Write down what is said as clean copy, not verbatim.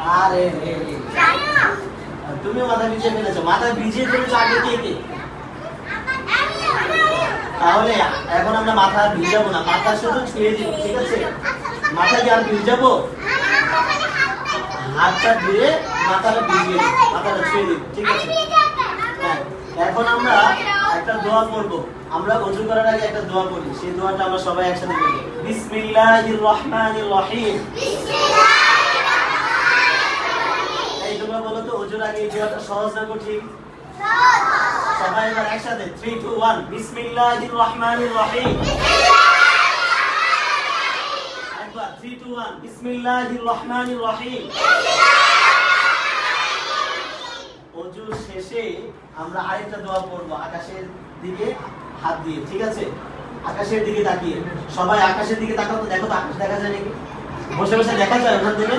আরে রে রে, তুমি মাথা ভিজিয়ে ফেলেছো। মাথা ভিজিয়ে ফেলেছো আগে কে কে? তাহলে এখন আমরা মাথা আর ভিজাবো না, মাথা শুধু ছুঁয়ে দিব, ঠিক আছে? মাথা কি আর ভিজাবো? হাতটা ধুয়ে মাথাটা ভিজিয়ে দিব, মাথাটা ছুঁয়ে দিব, ঠিক আছে? হ্যাঁ, এখন আমরা একটা দোয়া পড়বো। আমরা ওযু করার আগে একটা দোয়া পড়ি, সেই দোয়াটা আমরা সবাই একসাথে পড়ি। বিসমিল্লাহির রহমানির রহিম। এই তোমরা বলো তো, ওযুর আগে এই দোয়াটা সহজ না কঠিন? সবাই এবার একসাথে 3 2 1 বিসমিল্লাহির রহমানির রহিম। একবার 3 2 1 বিসমিল্লাহির রহমানির রহিম। ওযু শেষে আমরা আরেকটা দোয়া পড়ব, আকাশের দিকে হাত দিয়ে, ঠিক আছে? আকাশের দিকে তাকিয়ে। সবাই আকাশের দিকে তাকাও তো, দেখো তো আকাশ দেখা যায় নাকি? বসে বসে দেখা যায় ওখান থেকে?